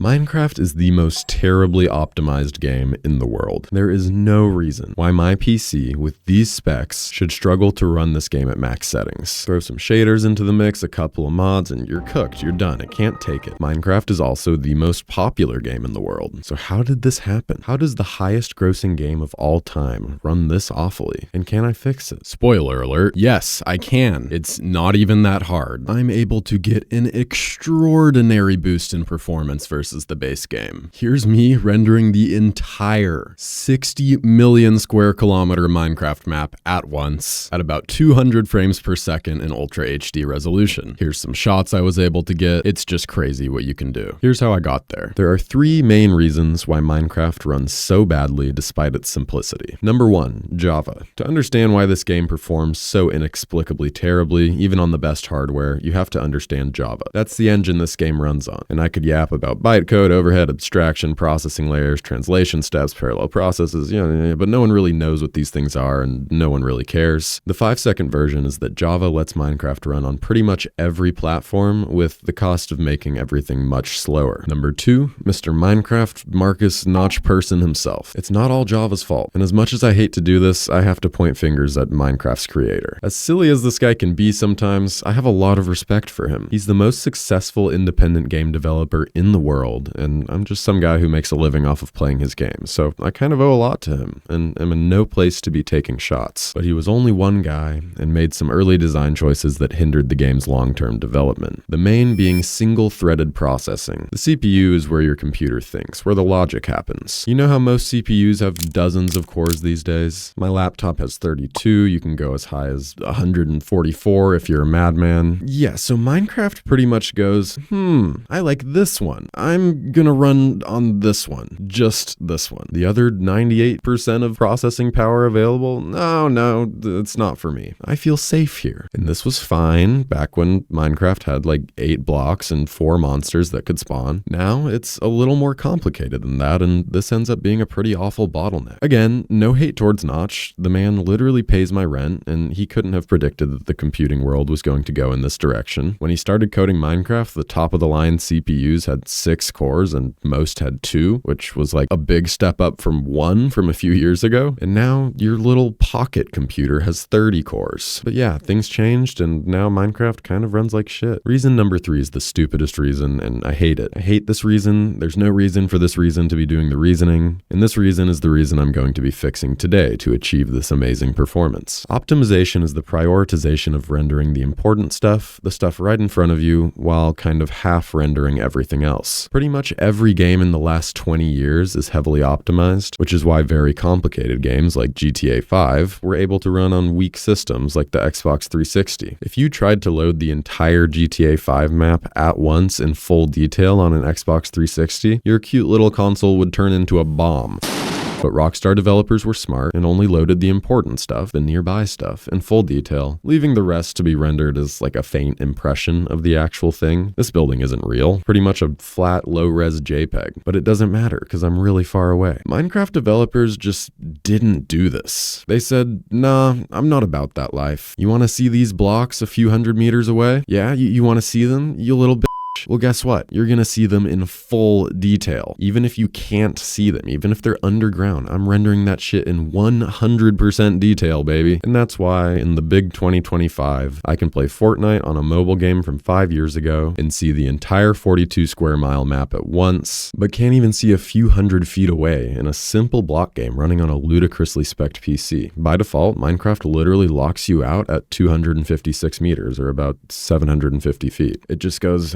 Minecraft is the most terribly optimized game in the world. There is no reason why my PC with these specs should struggle to run this game at max settings. Throw some shaders into the mix, a couple of mods, and you're cooked. You're done. It can't take it. Minecraft is also the most popular game in the world. So how did this happen? How does the highest grossing game of all time run this awfully? And can I fix it? Spoiler alert, yes, I can. It's not even that hard. I'm able to get an extraordinary boost in performance versus the base game. Here's me rendering the entire 60 million square kilometer Minecraft map at once at about 200 frames per second in Ultra HD resolution. Here's some shots I was able to get. It's just crazy what you can do. Here's how I got there. There are three main reasons why Minecraft runs so badly despite its simplicity. Number one, Java. To understand why this game performs so inexplicably terribly, even on the best hardware, you have to understand Java. That's the engine this game runs on. And I could yap about bytecode, overhead, abstraction, processing layers, translation steps, parallel processes, but no one really knows what these things are and no one really cares. The 5-second version is that Java lets Minecraft run on pretty much every platform with the cost of making everything much slower. Number two, Mr. Minecraft Marcus Notch Person himself. It's not all Java's fault. And as much as I hate to do this, I have to point fingers at Minecraft's creator. As silly as this guy can be sometimes, I have a lot of respect for him. He's the most successful independent game developer in the world, and I'm just some guy who makes a living off of playing his games, so I kind of owe a lot to him, and am in no place to be taking shots. But he was only one guy, and made some early design choices that hindered the game's long-term development. The main being single-threaded processing. The CPU is where your computer thinks, where the logic happens. You know how most CPUs have dozens of cores these days? My laptop has 32, you can go as high as 144 if you're a madman. Yeah, so Minecraft pretty much goes, I like this one. I'm gonna run on this one. Just this one. The other 98% of processing power available? No, it's not for me. I feel safe here. And this was fine back when Minecraft had like 8 blocks and 4 monsters that could spawn. Now it's a little more complicated than that, and this ends up being a pretty awful bottleneck. Again, no hate towards Notch. The man literally pays my rent, and he couldn't have predicted that the computing world was going to go in this direction. When he started coding Minecraft, the top of the line CPUs had 6 cores and most had 2, which was like a big step up from 1 from a few years ago. And now your little pocket computer has 30 cores. But yeah, things changed, and now Minecraft kind of runs like shit. Reason number 3 is the stupidest reason, and I hate it. I hate this reason. There's no reason for this reason to be doing the reasoning, and this reason is the reason I'm going to be fixing today to achieve this amazing performance. Optimization is the prioritization of rendering the important stuff, the stuff right in front of you, while kind of half rendering everything else. Pretty much every game in the last 20 years is heavily optimized, which is why very complicated games like GTA 5 were able to run on weak systems like the Xbox 360. If you tried to load the entire GTA 5 map at once in full detail on an Xbox 360, your cute little console would turn into a bomb. But Rockstar developers were smart and only loaded the important stuff, the nearby stuff, in full detail, leaving the rest to be rendered as like a faint impression of the actual thing. This building isn't real, pretty much a flat, low-res JPEG, but it doesn't matter because I'm really far away. Minecraft developers just didn't do this. They said, nah, I'm not about that life. You want to see these blocks a few hundred meters away? Yeah, you want to see them, you little bitch? Well, guess what? You're gonna see them in full detail. Even if you can't see them, even if they're underground, I'm rendering that shit in 100% detail, baby. And that's why in the big 2025, I can play Fortnite on a mobile game from 5 years ago and see the entire 42 square mile map at once, but can't even see a few hundred feet away in a simple block game running on a ludicrously spec'd PC. By default, Minecraft literally locks you out at 256 meters, or about 750 feet. It just goes,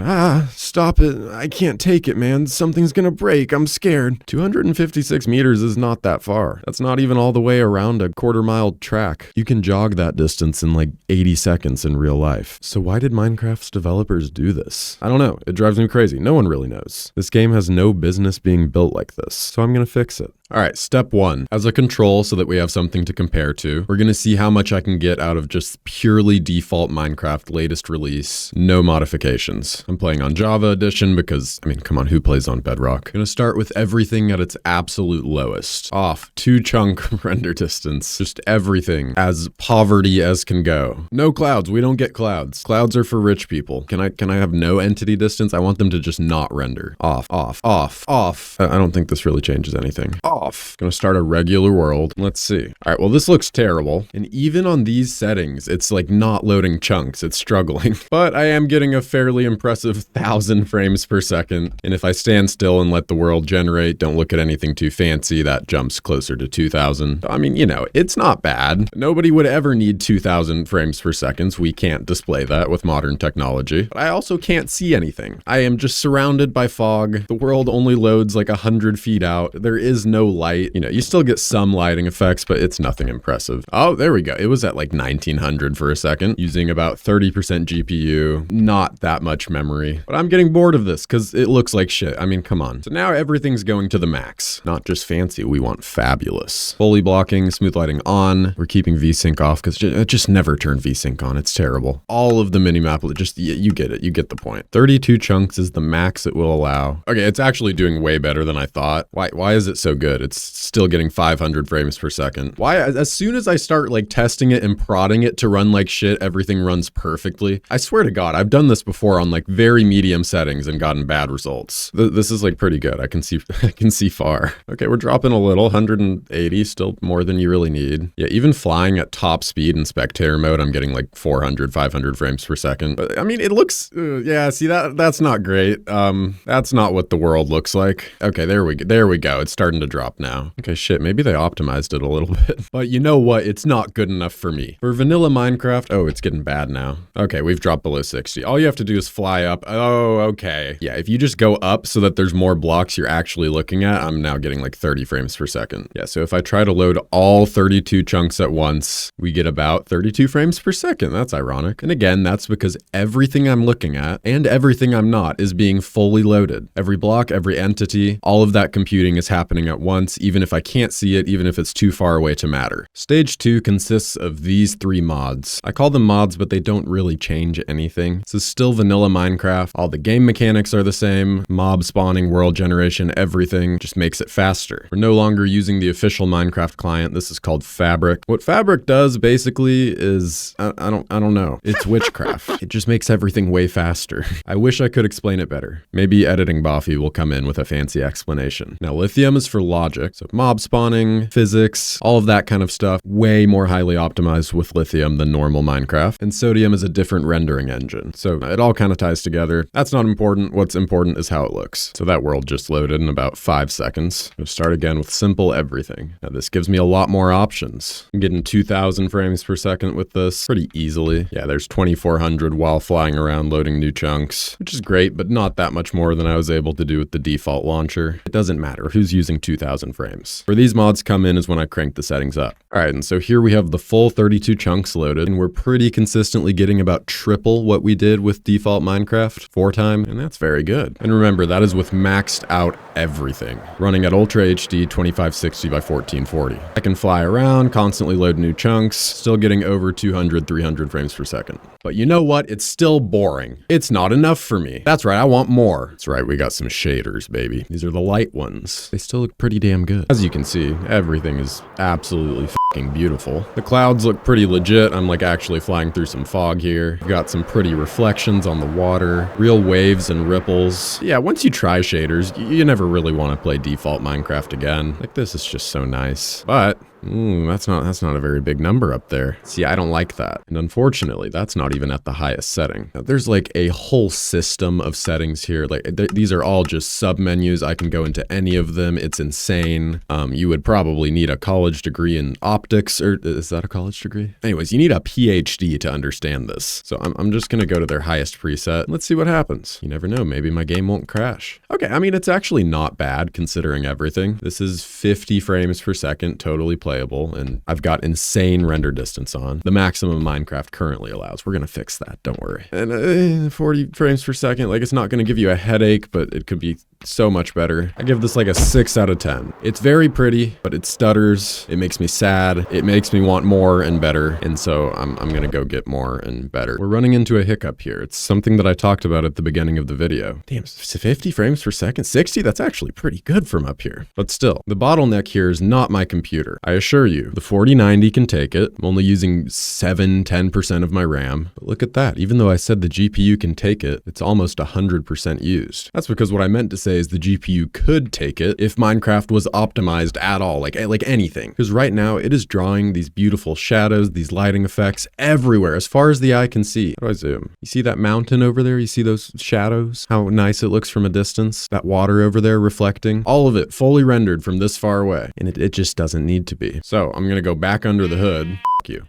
stop it. I can't take it, man. Something's gonna break. I'm scared. 256 meters is not that far. That's not even all the way around a quarter-mile track. You can jog that distance in like 80 seconds in real life. So why did Minecraft's developers do this? I don't know. It drives me crazy. No one really knows. This game has no business being built like this, so I'm gonna fix it. All right, step one. As a control so that we have something to compare to, we're going to see how much I can get out of just purely default Minecraft latest release, no modifications. I'm playing on Java Edition because, I mean, come on, who plays on Bedrock? I'm going to start with everything at its absolute lowest. Off, 2 chunk render distance, just everything as poverty as can go. No clouds, we don't get clouds. Clouds are for rich people. Can I have no entity distance? I want them to just not render. Off, off, off, off. I don't think this really changes anything. Off. Gonna start a regular world. Let's see. All right, well, this looks terrible. And even on these settings, it's like not loading chunks. It's struggling. But I am getting a fairly impressive 1,000 frames per second. And if I stand still and let the world generate, don't look at anything too fancy, that jumps closer to 2,000. I mean, you know, it's not bad. Nobody would ever need 2,000 frames per second. We can't display that with modern technology. But I also can't see anything. I am just surrounded by fog. The world only loads like 100 feet out. There is no light. You know, you still get some lighting effects, but it's nothing impressive. Oh, there we go. It was at like 1900 for a second, using about 30% GPU, not that much memory. But I'm getting bored of this because it looks like shit. I mean, come on. So now everything's going to the max. Not just fancy, we want fabulous. Fully blocking, smooth lighting on. We're keeping VSync off because just never turn VSync on. It's terrible. All of the minimap, just, you get it. You get the point. 32 chunks is the max it will allow. Okay, it's actually doing way better than I thought. Why is it so good? It's still getting 500 frames per second. Why? As soon as I start like testing it and prodding it to run like shit, everything runs perfectly. I swear to God, I've done this before on like very medium settings and gotten bad results. This is like pretty good. I can see far. Okay, we're dropping a little, 180, still more than you really need. Yeah, even flying at top speed in spectator mode, I'm getting like 400, 500 frames per second. But I mean, it looks, yeah, see that's not great. That's not what the world looks like. Okay, there we go. It's starting to drop now. Okay, shit, maybe they optimized it a little bit. But you know what? It's not good enough for me. For vanilla Minecraft, oh, it's getting bad now. Okay, we've dropped below 60. All you have to do is fly up. Oh, okay. Yeah, if you just go up so that there's more blocks you're actually looking at, I'm now getting like 30 frames per second. Yeah, so if I try to load all 32 chunks at once, we get about 32 frames per second. That's ironic. And again, that's because everything I'm looking at and everything I'm not is being fully loaded. Every block, every entity, all of that computing is happening at once, even if I can't see it, even if it's too far away to matter. Stage 2 consists of these 3 mods. I call them mods, but they don't really change anything. This is still vanilla Minecraft. All the game mechanics are the same. Mob spawning, world generation, everything just makes it faster. We're no longer using the official Minecraft client. This is called Fabric. What Fabric does basically is, I don't know. It's witchcraft. It just makes everything way faster. I wish I could explain it better. Maybe editing Boffy will come in with a fancy explanation. Now, lithium is for logic, so mob spawning, physics, all of that kind of stuff, way more highly optimized with lithium than normal Minecraft. And sodium is a different rendering engine. So it all kind of ties together. That's not important. What's important is how it looks. So that world just loaded in about 5 seconds. We'll start again with simple everything. Now this gives me a lot more options. I'm getting 2,000 frames per second with this pretty easily. Yeah, there's 2,400 while flying around loading new chunks, which is great, but not that much more than I was able to do with the default launcher. It doesn't matter who's using 2,000 frames. Where these mods come in is when I crank the settings up. All right, and so here we have the full 32 chunks loaded, and we're pretty consistently getting about triple what we did with default Minecraft 4 times, and that's very good. And remember, that is with maxed out everything, running at Ultra HD 2560 by 1440. I can fly around, constantly load new chunks, still getting over 200, 300 frames per second. But you know what? It's still boring. It's not enough for me. That's right, I want more. That's right, we got some shaders, baby. These are the light ones. They still look pretty damn good. As you can see, everything is absolutely f***ing beautiful. The clouds look pretty legit. I'm like actually flying through some fog here. We've got some pretty reflections on the water, real waves and ripples. Yeah, once you try shaders, you never really want to play default Minecraft again. Like, this is just so nice. But that's not a very big number up there. See, I don't like that. And unfortunately, that's not even at the highest setting. Now, there's like a whole system of settings here. Like these are all just sub-menus. I can go into any of them. It's insane. You would probably need a college degree in optics, or is that a college degree? Anyways, you need a PhD to understand this. So I'm just gonna go to their highest preset. Let's see what happens. You never know, maybe my game won't crash. Okay, I mean, it's actually not bad considering everything. This is 50 frames per second, totally playable, and I've got insane render distance on. The maximum Minecraft currently allows. We're gonna fix that, don't worry. And 40 frames per second, like, it's not gonna give you a headache, but it could be so much better. I give this like a 6 out of 10. It's very pretty, but it stutters. It makes me sad. It makes me want more and better. And so I'm gonna go get more and better. We're running into a hiccup here. It's something that I talked about at the beginning of the video. Damn, 50 frames per second, 60? That's actually pretty good from up here. But still, the bottleneck here is not my computer. I assure you, the 4090 can take it. I'm only using 10% of my RAM. But look at that. Even though I said the GPU can take it, it's almost 100% used. That's because what I meant to say is the GPU could take it if Minecraft was optimized at all, like anything. Because right now it is drawing these beautiful shadows, these lighting effects everywhere, as far as the eye can see. How do I zoom? You see that mountain over there? You see those shadows? How nice it looks from a distance? That water over there reflecting? All of it fully rendered from this far away. And it just doesn't need to be. So I'm gonna go back under the hood. F you.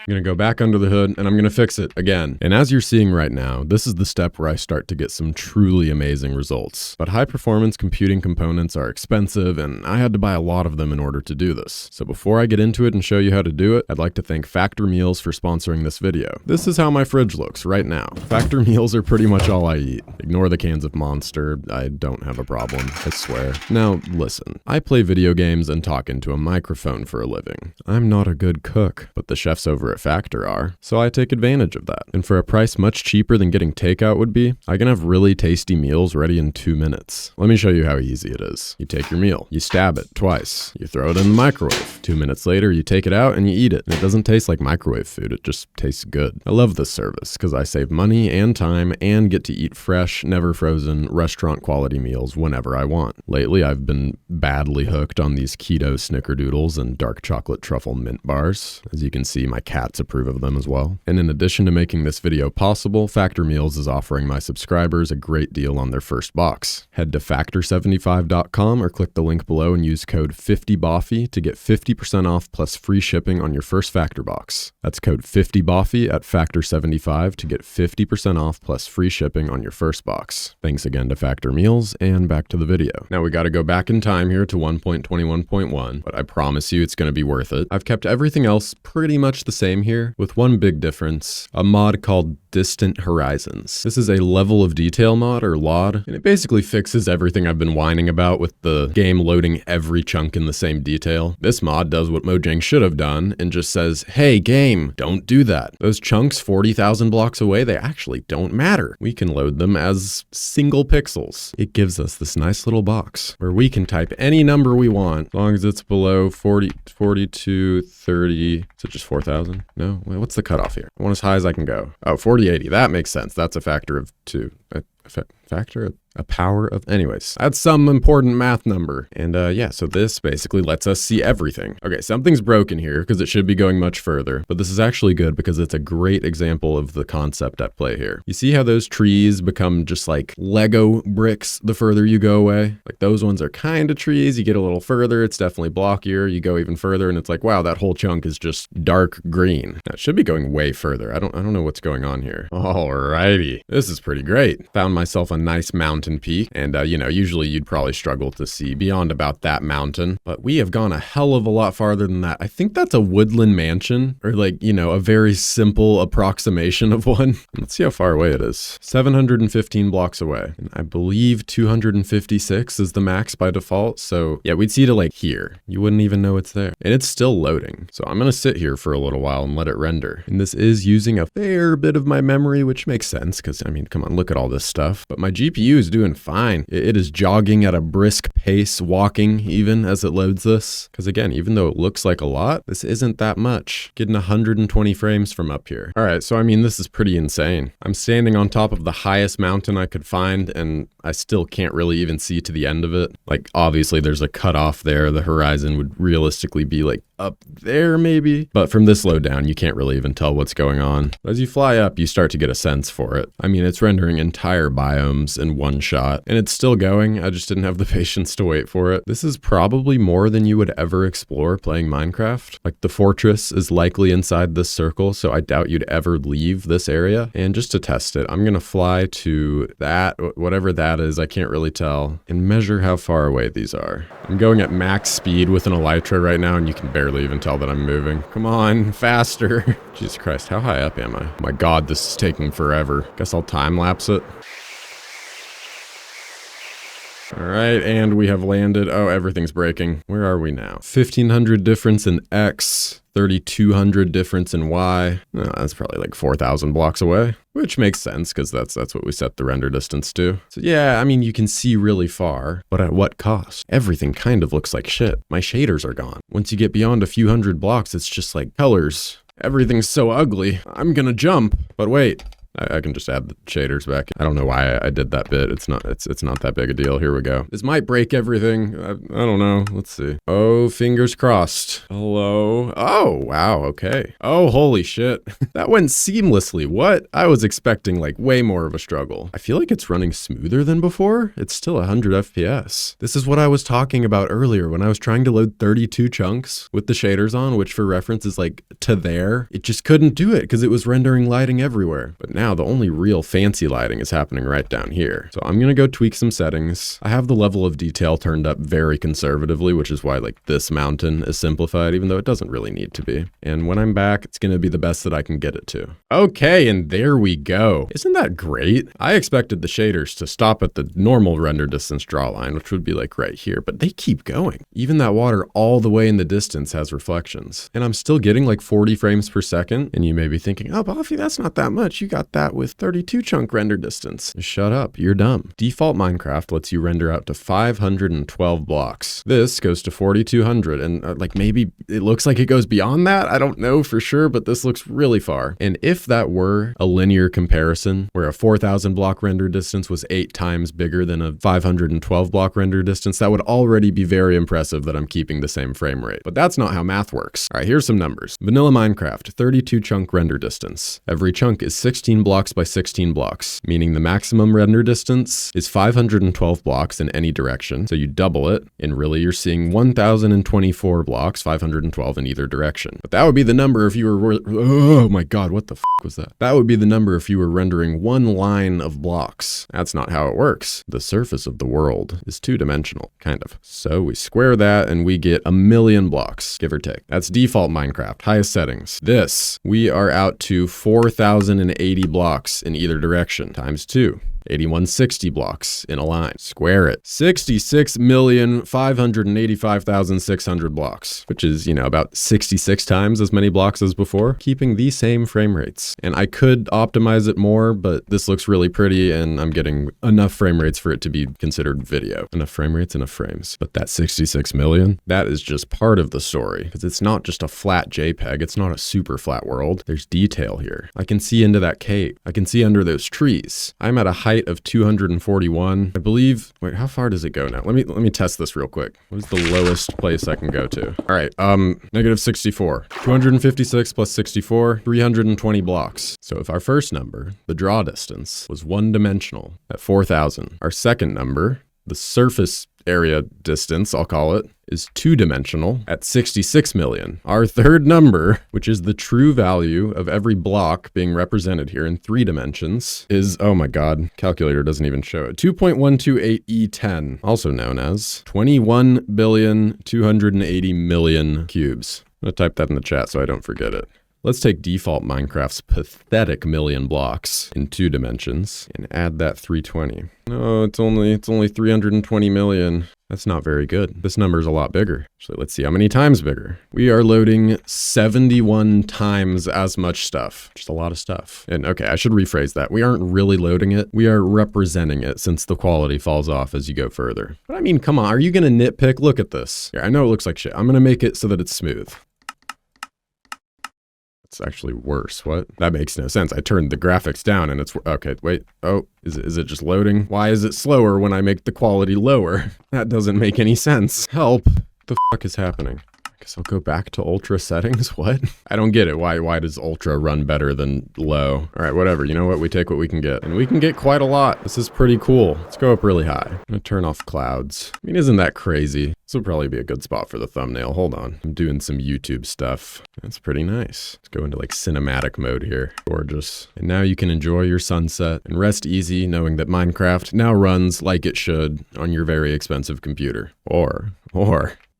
I'm gonna go back under the hood and I'm gonna fix it again. And as you're seeing right now, this is the step where I start to get some truly amazing results. But high performance computing components are expensive and I had to buy a lot of them in order to do this. So before I get into it and show you how to do it, I'd like to thank Factor Meals for sponsoring this video. This is how my fridge looks right now. Factor Meals are pretty much all I eat. Ignore the cans of Monster, I don't have a problem, I swear. Now listen, I play video games and talk into a microphone for a living. I'm not a good cook, but the chefs over at Factor are, so I take advantage of that. And for a price much cheaper than getting takeout would be, I can have really tasty meals ready in 2 minutes. Let me show you how easy it is. You take your meal, you stab it twice, you throw it in the microwave. 2 minutes later, you take it out and you eat it. And it doesn't taste like microwave food, it just tastes good. I love this service because I save money and time and get to eat fresh, never frozen, restaurant quality meals whenever I want. Lately, I've been badly hooked on these keto snickerdoodles and dark chocolate truffle mint bars. As you can see, my cats approve of them as well. And in addition to making this video possible, Factor Meals is offering my subscribers a great deal on their first box. Head to factor75.com or click the link below and use code 50Boffy to get 50% off plus free shipping on your first Factor box. That's code 50Boffy at Factor75 to get 50% off plus free shipping on your first box. Thanks again to Factor Meals, and back to the video. Now we gotta go back in time here to 1.21.1, but I promise you it's gonna be worth it. I've kept everything else pretty much the same here, with one big difference, a mod called Distant Horizons. This is a level of detail mod, or LOD, and it basically fixes everything I've been whining about with the game loading every chunk in the same detail. This mod does what Mojang should have done and just says, hey game, don't do that. Those chunks 40,000 blocks away, they actually don't matter. We can load them as single pixels. It gives us this nice little box where we can type any number we want, as long as it's below 42, 30, is it just 4,000? No, wait, what's the cutoff here? I want as high as I can go. Oh, 4080, that makes sense. That's a factor of 2. A power of, anyways, that's some important math number. And yeah, so this basically lets us see everything. Okay, something's broken here because it should be going much further, but this is actually good because it's a great example of the concept at play here. You see how those trees become just like Lego bricks the further you go away? Like those ones are kind of trees. You get a little further, it's definitely blockier. You go even further and it's like, wow, that whole chunk is just dark green. Now, it should be going way further. I don't know what's going on here. Alrighty, this is pretty great. Found myself a nice mountain peak, and you know, usually you'd probably struggle to see beyond about that mountain, but we have gone a hell of a lot farther than that. I think that's a woodland mansion, or like, you know, a very simple approximation of one. Let's see how far away it is. 715 blocks away, and I believe 256 is the max by default. So yeah, we'd see to like here. You wouldn't even know it's there, and it's still loading. So I'm gonna sit here for a little while and let it render. And this is using a fair bit of my memory, which makes sense because I mean, come on, look at all this stuff. But my GPU is doing fine. It is jogging at a brisk pace, walking even as it loads this. Because again, even though it looks like a lot, this isn't that much. Getting 120 frames from up here. All right, so I mean, this is pretty insane. I'm standing on top of the highest mountain I could find, and I still can't really even see to the end of it. Like, obviously there's a cutoff there. The horizon would realistically be like up there maybe, but from this low down, you can't really even tell what's going on. But as you fly up, you start to get a sense for it. I mean, it's rendering entire biomes in one shot, and it's still going. I just didn't have the patience to wait for it. This is probably more than you would ever explore playing Minecraft. Like, the fortress is likely inside this circle, so I doubt you'd ever leave this area. And just to test it, I'm gonna fly to that, whatever that is, I can't really tell, and measure how far away these are. I'm going at max speed with an elytra right now, and you can barely even tell that I'm moving. Come on, faster. Jesus Christ, how high up am I? Oh my God, this is taking forever. Guess I'll time lapse it. All right, and we have landed. Oh, everything's breaking. Where are we now? 1500 difference in X, 3200 difference in Y. Oh, that's probably like 4,000 blocks away, which makes sense because that's what we set the render distance to. So yeah, I mean, you can see really far, but at what cost? Everything kind of looks like shit. My shaders are gone. Once you get beyond a few hundred blocks, it's just like colors. Everything's so ugly. I'm gonna jump, but wait. I can just add the shaders back. I don't know why I did that bit. It's not that big a deal. Here we go. This might break everything. I don't know. Let's see. Oh, fingers crossed. Hello. Oh, wow. Okay. Oh, holy shit. That went seamlessly. What? I was expecting like way more of a struggle. I feel like it's running smoother than before. It's still 100 FPS. This is what I was talking about earlier when I was trying to load 32 chunks with the shaders on, which for reference is like to there. It just couldn't do it because it was rendering lighting everywhere. But now the only real fancy lighting is happening right down here. So I'm gonna go tweak some settings. I have the level of detail turned up very conservatively, which is why like this mountain is simplified, even though it doesn't really need to be. And when I'm back, it's gonna be the best that I can get it to. Okay, and there we go. Isn't that great? I expected the shaders to stop at the normal render distance draw line, which would be like right here, but they keep going. Even that water all the way in the distance has reflections. And I'm still getting like 40 frames per second. And you may be thinking, oh, Boffy, that's not that much. You got that with 32 chunk render distance. Shut up, you're dumb. Default Minecraft lets you render out to 512 blocks. This goes to 4200 and like maybe it looks like it goes beyond that. I don't know for sure, but this looks really far. And if that were a linear comparison where a 4000 block render distance was 8 times bigger than a 512 block render distance, that would already be very impressive that I'm keeping the same frame rate. But that's not how math works. All right, here's some numbers. Vanilla Minecraft, 32 chunk render distance. Every chunk is 16 blocks by 16 blocks, meaning the maximum render distance is 512 blocks in any direction. So you double it, and really you're seeing 1024 blocks, 512 in either direction. But that would be the number if you were, oh my God, what the f was that? That would be the number if you were rendering one line of blocks. That's not how it works. The surface of the world is two-dimensional, kind of. So we square that and we get 1,000,000 blocks, give or take. That's default Minecraft, highest settings. This, we are out to 4,080 blocks in either direction, times 2. 8160 blocks in a line. Square it. 66,585,600 blocks, which is, you know, about 66 times as many blocks as before, keeping the same frame rates. And I could optimize it more, but this looks really pretty and I'm getting enough frame rates for it to be considered video. Enough frame rates, enough frames. But that 66 million, that is just part of the story because it's not just a flat JPEG. It's not a super flat world. There's detail here. I can see into that cave. I can see under those trees. I'm at a height of 241. I believe, wait, how far does it go now? Let me test this real quick. What is the lowest place I can go to? All right, negative 64. 256 plus 64, 320 blocks. So if our first number, the draw distance, was one-dimensional at 4,000, our second number, the surface area distance, I'll call it, is two-dimensional at 66 million. Our third number, which is the true value of every block being represented here in 3 dimensions, is, oh my God, calculator doesn't even show it, 2.128 E10, also known as 21,280,000,000 cubes. I'm gonna type that in the chat so I don't forget it. Let's take default Minecraft's pathetic 1,000,000 blocks in 2 dimensions and add that 320. No, it's only 320 million. That's not very good. This number is a lot bigger. So let's see how many times bigger. We are loading 71 times as much stuff. Just a lot of stuff. And okay, I should rephrase that. We aren't really loading it. We are representing it since the quality falls off as you go further. But I mean, come on, are you gonna nitpick? Look at this. Yeah, I know it looks like shit. I'm gonna make it so that it's smooth. It's actually worse. What? That makes no sense. I turned the graphics down and it's, okay, wait. Oh, is it just loading? Why is it slower when I make the quality lower? That doesn't make any sense. Help. What the fuck is happening? I guess I'll go back to ultra settings. What? I don't get it. Why does ultra run better than low? All right, whatever. You know what? We take what we can get. And we can get quite a lot. This is pretty cool. Let's go up really high. I'm gonna turn off clouds. I mean, isn't that crazy? This will probably be a good spot for the thumbnail. Hold on. I'm doing some YouTube stuff. That's pretty nice. Let's go into like cinematic mode here. Gorgeous. And now you can enjoy your sunset and rest easy knowing that Minecraft now runs like it should on your very expensive computer. Or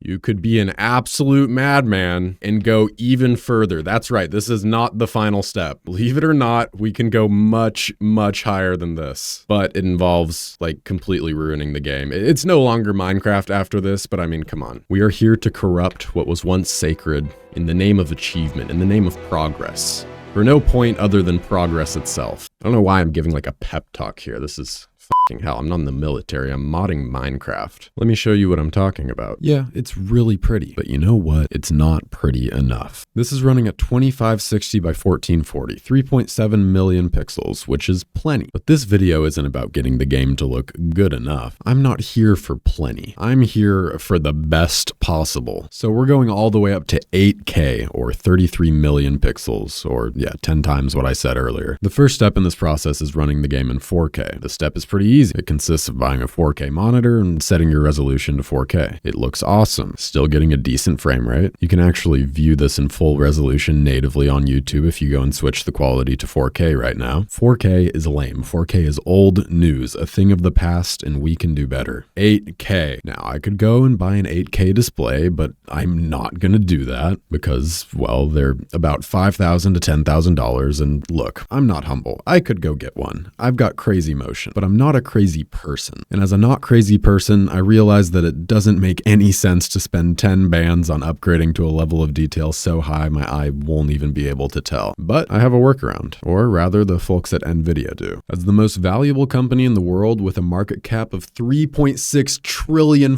You could be an absolute madman and go even further. That's right. This is not the final step. Believe it or not, we can go much, much higher than this. But it involves like completely ruining the game. It's no longer Minecraft after this, but I mean, come on. We are here to corrupt what was once sacred in the name of achievement, in the name of progress. For no point other than progress itself. I don't know why I'm giving like a pep talk here. This is fucking hell. I'm not in the military. I'm modding Minecraft. Let me show you what I'm talking about. Yeah, it's really pretty. But you know what? It's not pretty enough. This is running at 2560 by 1440, 3.7 million pixels, which is plenty. But this video isn't about getting the game to look good enough. I'm not here for plenty. I'm here for the best possible. So we're going all the way up to 8K or 33 million pixels, or yeah, 10 times what I said earlier. The first step in this process is running the game in 4K. The step is pretty easy. It consists of buying a 4K monitor and setting your resolution to 4K. It looks awesome, still getting a decent frame rate. You can actually view this in full resolution natively on YouTube if you go and switch the quality to 4K right now. 4K is lame. 4K is old news, a thing of the past, and we can do better. 8K. Now, I could go and buy an 8K display, but I'm not gonna do that because, well, they're about $5,000 to $10,000, and look, I'm not humble. I could go get one. I've got crazy motion, but I'm not a crazy person. And as a not crazy person, I realize that it doesn't make any sense to spend 10 bands on upgrading to a level of detail so high my eye won't even be able to tell. But I have a workaround, or rather the folks at Nvidia do. As the most valuable company in the world with a market cap of $3.6 trillion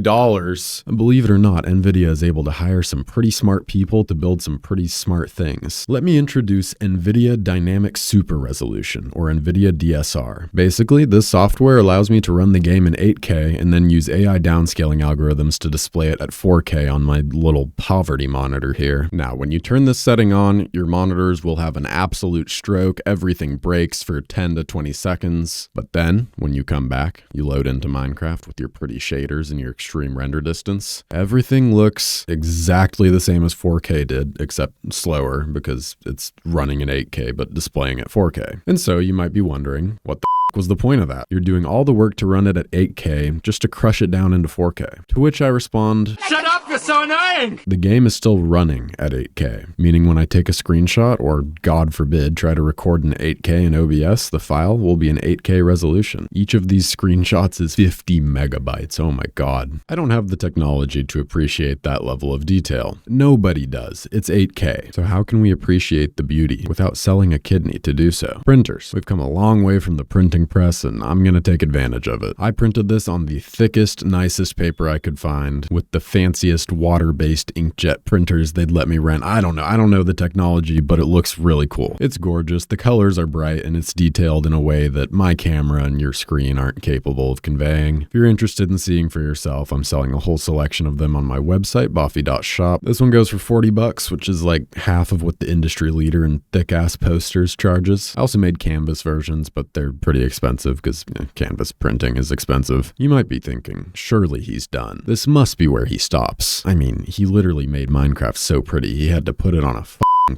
dollars. Believe it or not, Nvidia is able to hire some pretty smart people to build some pretty smart things. Let me introduce Nvidia Dynamic Super Resolution, or Nvidia DSR. Basically, this software allows me to run the game in 8K and then use AI downscaling algorithms to display it at 4K on my little poverty monitor here. Now, when you turn this setting on, your monitors will have an absolute stroke. Everything breaks for 10 to 20 seconds. But then, when you come back, you load into Minecraft with your pretty shaders and your extreme render distance. Everything looks exactly the same as 4K did, except slower because it's running in 8K but displaying at 4K. And so you might be wondering, what the was the point of that? You're doing all the work to run it at 8K just to crush it down into 4K. To which I respond, shut up, you're so annoying! The game is still running at 8K, meaning when I take a screenshot or, God forbid, try to record in 8K in OBS, the file will be an 8K resolution. Each of these screenshots is 50 megabytes. Oh my God. I don't have the technology to appreciate that level of detail. Nobody does. It's 8K. So how can we appreciate the beauty without selling a kidney to do so? Printers. We've come a long way from the printing press, and I'm gonna take advantage of it. I printed this on the thickest, nicest paper I could find with the fanciest water-based inkjet printers they'd let me rent. I don't know the technology, but it looks really cool. It's gorgeous, the colors are bright, and it's detailed in a way that my camera and your screen aren't capable of conveying. If you're interested in seeing for yourself, I'm selling a whole selection of them on my website, Boffy.shop. This one goes for $40, which is like half of what the industry leader in thick-ass posters charges. I also made canvas versions, but they're pretty expensive because canvas printing is expensive. You might be thinking, surely he's done. This must be where he stops. I mean, he literally made Minecraft so pretty, he had to put it on a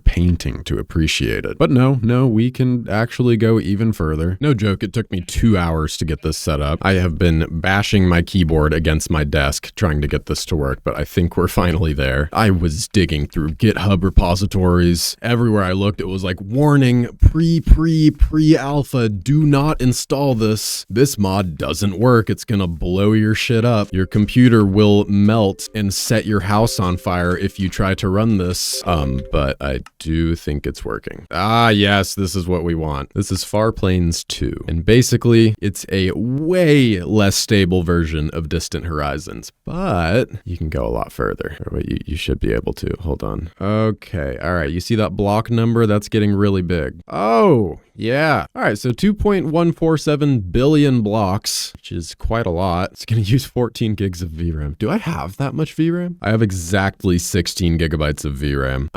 painting to appreciate it. But no, we can actually go even further. No joke, it took me 2 hours to get this set up. I have been bashing my keyboard against my desk trying to get this to work, but I think we're finally there. I was digging through GitHub repositories. Everywhere I looked, it was like, warning, pre-alpha, do not install this. This mod doesn't work. It's gonna blow your shit up. Your computer will melt and set your house on fire if you try to run this. But I do think it's working. Ah, yes, this is what we want. This is FarPlaneTwo, and basically, it's a way less stable version of Distant Horizons, but you can go a lot further. You should be able to. Hold on. Okay, all right, you see that block number? That's getting really big. Oh, yeah. All right, so 2.147 billion blocks, which is quite a lot. It's going to use 14 gigs of VRAM. Do I have that much VRAM? I have exactly 16 gigabytes of VRAM.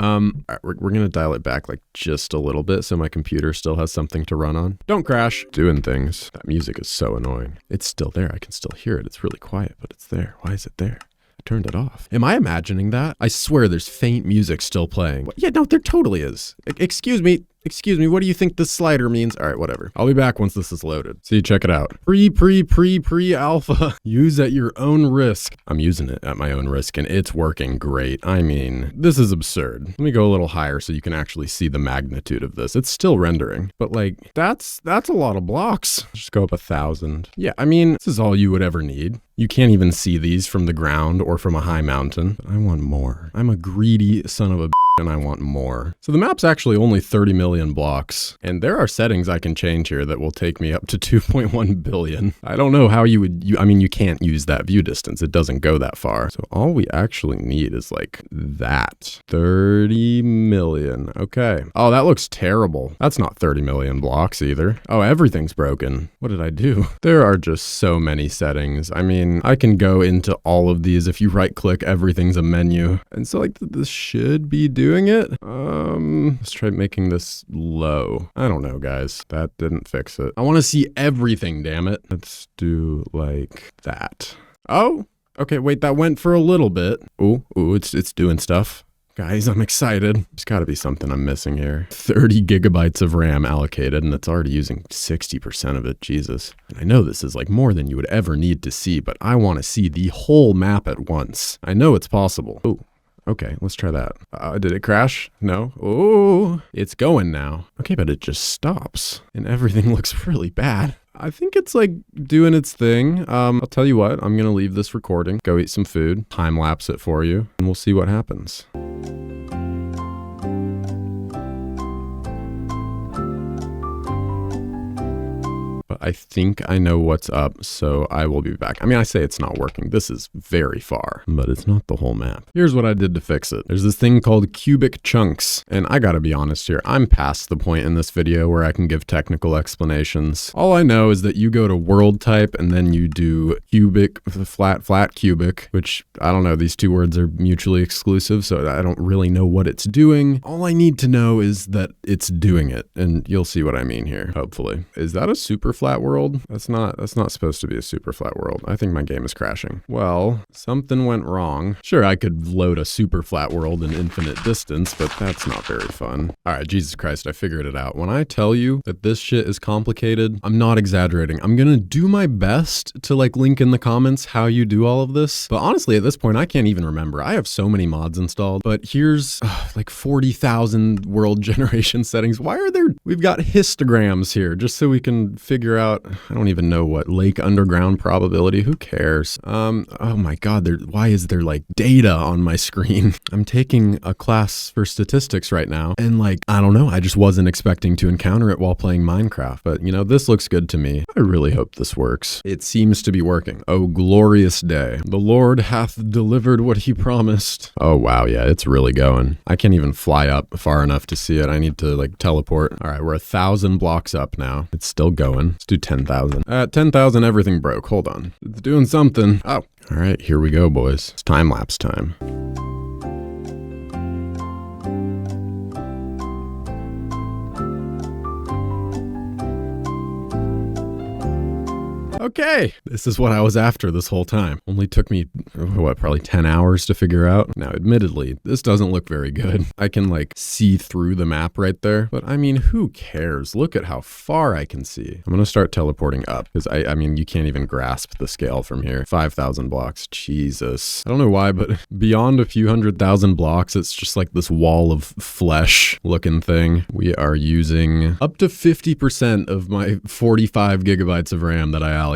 We're going to dial it back like just a little bit so my computer still has something to run on. Don't crash. Doing things. That music is so annoying. It's still there. I can still hear it. It's really quiet, but it's there. Why is it there? Turned it off. Am I imagining that? I swear there's faint music still playing. Yeah, no, there totally is. Excuse me. excuse me, what do you think this slider means? All right, whatever. I'll be back once this is loaded. See, check it out. Pre-alpha. Use at your own risk. I'm using it at my own risk, and it's working great. I mean, this is absurd. Let me go a little higher so you can actually see the magnitude of this. It's still rendering, but like, that's a lot of blocks. Just go up 1,000. Yeah, I mean, this is all you would ever need. You can't even see these from the ground or from a high mountain. But I want more. I'm a greedy son of a and I want more. So the map's actually only 30 million blocks, and there are settings I can change here that will take me up to 2.1 billion. I don't know how you would, I mean, you can't use that view distance. It doesn't go that far. So all we actually need is like that. 30 million. Okay. Oh, that looks terrible. That's not 30 million blocks either. Oh, everything's broken. What did I do? There are just so many settings. I mean, I can go into all of these. If you right click, everything's a menu. And so like this should be doing it. Let's try making this low. I don't know, guys. That didn't fix it. I want to see everything, damn it. Let's do like that. Oh, okay, wait, that went for a little bit. Ooh, it's doing stuff. Guys, I'm excited. There's got to be something I'm missing here. 30 gigabytes of RAM allocated, and it's already using 60% of it. Jesus. And I know this is like more than you would ever need to see, but I want to see the whole map at once. I know it's possible. Ooh. Okay, let's try that. Did it crash? No. Oh, it's going now. Okay, but it just stops and everything looks really bad. I think it's like doing its thing. I'll tell you what, I'm gonna leave this recording, go eat some food, time lapse it for you, and we'll see what happens. But I think I know what's up, so I will be back. I mean, I say it's not working. This is very far, but it's not the whole map. Here's what I did to fix it. There's this thing called cubic chunks, and I gotta be honest here. I'm past the point in this video where I can give technical explanations. All I know is that you go to world type and then you do cubic, flat cubic, which I don't know. These two words are mutually exclusive, so I don't really know what it's doing. All I need to know is that it's doing it, and you'll see what I mean here, hopefully. Is that a super flat world? That's not supposed to be a super flat world. I think my game is crashing. Well, something went wrong. Sure, I could load a super flat world in infinite distance, but that's not very fun. All right, Jesus Christ, I figured it out. When I tell you that this shit is complicated, I'm not exaggerating. I'm gonna do my best to like link in the comments how you do all of this. But honestly, at this point, I can't even remember. I have so many mods installed, but here's like 40,000 world generation settings. Why are there, we've got histograms here just so we can figure out, I don't even know what, lake underground probability, who cares? Oh my God, why is there like data on my screen? I'm taking a class for statistics right now, and like, I don't know, I just wasn't expecting to encounter it while playing Minecraft, but you know, this looks good to me. I really hope this works. It seems to be working. Oh, glorious day. The Lord hath delivered what he promised. Oh wow, yeah, it's really going. I can't even fly up far enough to see it. I need to like teleport. All right, we're 1,000 blocks up now. It's still going. Let's do 10,000. At 10,000, everything broke. Hold on. It's doing something. Oh, all right, here we go, boys. It's time lapse time. Okay, this is what I was after this whole time. Only took me, what, probably 10 hours to figure out. Now, admittedly, this doesn't look very good. I can like see through the map right there, but I mean, who cares? Look at how far I can see. I'm gonna start teleporting up because I mean, you can't even grasp the scale from here. 5,000 blocks, Jesus. I don't know why, but beyond a few 100,000 blocks, it's just like this wall of flesh looking thing. We are using up to 50% of my 45 gigabytes of RAM that I allocated.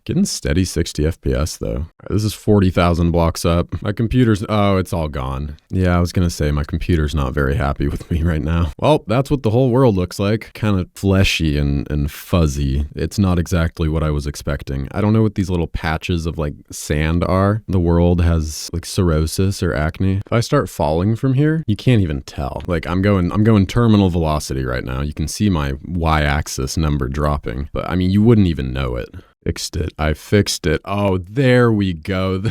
Getting steady 60 FPS though. All right, this is 40,000 blocks up. My computer's, oh, it's all gone. Yeah, I was gonna say my computer's not very happy with me right now. Well, that's what the whole world looks like. Kind of fleshy and fuzzy. It's not exactly what I was expecting. I don't know what these little patches of like sand are. The world has like cirrhosis or acne. If I start falling from here, you can't even tell. Like I'm going terminal velocity right now. You can see my y-axis number dropping, but I mean, you wouldn't even know it. Fixed it. I fixed it. Oh, there we go.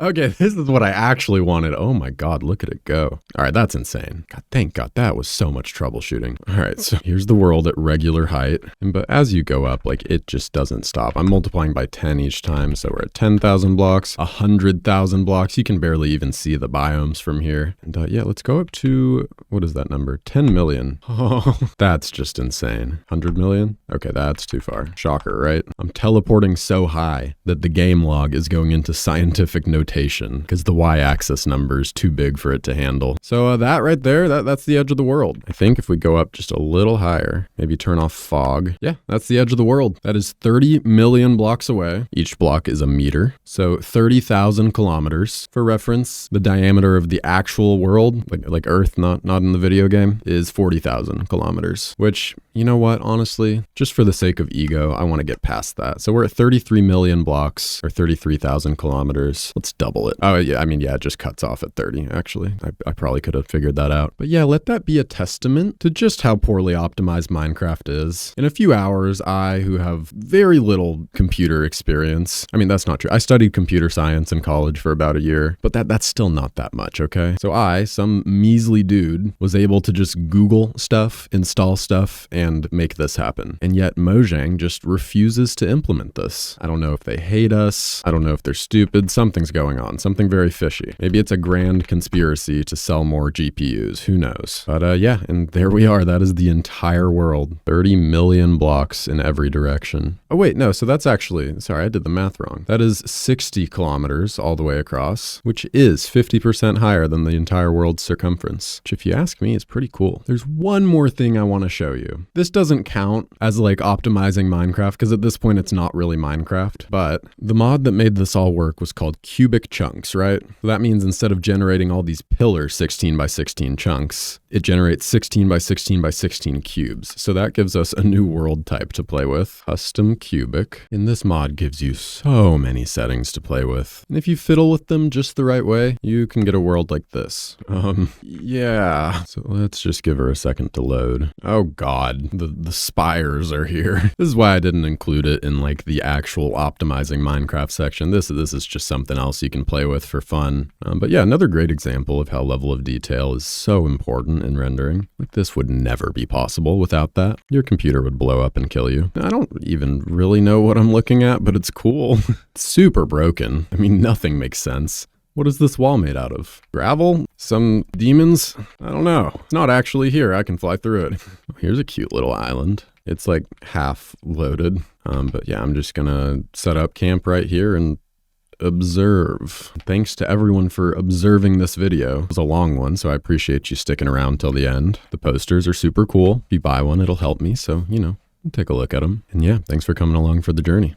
Okay, this is what I actually wanted. Oh my God, look at it go. All right, that's insane. God, thank God, that was so much troubleshooting. All right, so here's the world at regular height. But as you go up, like it just doesn't stop. I'm multiplying by 10 each time. So we're at 10,000 blocks, 100,000 blocks. You can barely even see the biomes from here. And yeah, let's go up to, what is that number? 10 million. Oh, that's just insane. 100 million? Okay, that's too far. Shocker, right? I'm teleporting so high that the game log is going into scientific notation because the y-axis number is too big for it to handle. So that right there, that's the edge of the world. I think if we go up just a little higher, maybe turn off fog. Yeah, that's the edge of the world. That is 30 million blocks away. Each block is a meter. So 30,000 kilometers. For reference, the diameter of the actual world, like Earth, not in the video game, is 40,000 kilometers, which, you know what, honestly, just for the sake of ego, I want to get past that. So we're at 33 million blocks or 33,000 kilometers. Let's double it. Oh, yeah. I mean, yeah, it just cuts off at 30, actually. I probably could have figured that out. But yeah, let that be a testament to just how poorly optimized Minecraft is. In a few hours, I, who have very little computer experience, I mean, that's not true. I studied computer science in college for about a year, but that's still not that much, okay? So I, some measly dude, was able to just Google stuff, install stuff, and make this happen. And yet Mojang just refuses to implement this. I don't know if they hate us. I don't know if they're stupid. Something's going on. Something very fishy. Maybe it's a grand conspiracy to sell more GPUs. Who knows? But yeah, and there we are. That is the entire world. 30 million blocks in every direction. Oh wait, no, so that's actually, sorry, I did the math wrong. That is 60 kilometers all the way across, which is 50% higher than the entire world's circumference, which if you ask me is pretty cool. There's one more thing I want to show you. This doesn't count as like optimizing Minecraft because at this point it's not really Minecraft, but the mod that made this all work was called cubic chunks, right? So that means instead of generating all these pillar 16 by 16 chunks, it generates 16 by 16 by 16 cubes. So that gives us a new world type to play with. Custom cubic. And this mod gives you so many settings to play with. And if you fiddle with them just the right way, you can get a world like this. Yeah. So let's just give her a second to load. Oh God, the spires are here. This is why I didn't include it in like the actual optimizing Minecraft section. This is just something else you can play with for fun. But yeah, another great example of how level of detail is so important in rendering. Like this would never be possible without that. Your computer would blow up and kill you. I don't even really know what I'm looking at, but it's cool. It's super broken. I mean, nothing makes sense. What is this wall made out of? Gravel? Some demons? I don't know. It's not actually here. I can fly through it. Here's a cute little island. It's like half loaded. But yeah, I'm just gonna set up camp right here and observe. Thanks to everyone for observing this video. It was a long one, so I appreciate you sticking around till the end. The posters are super cool. If you buy one, it'll help me. So, you know, take a look at them. And yeah, thanks for coming along for the journey.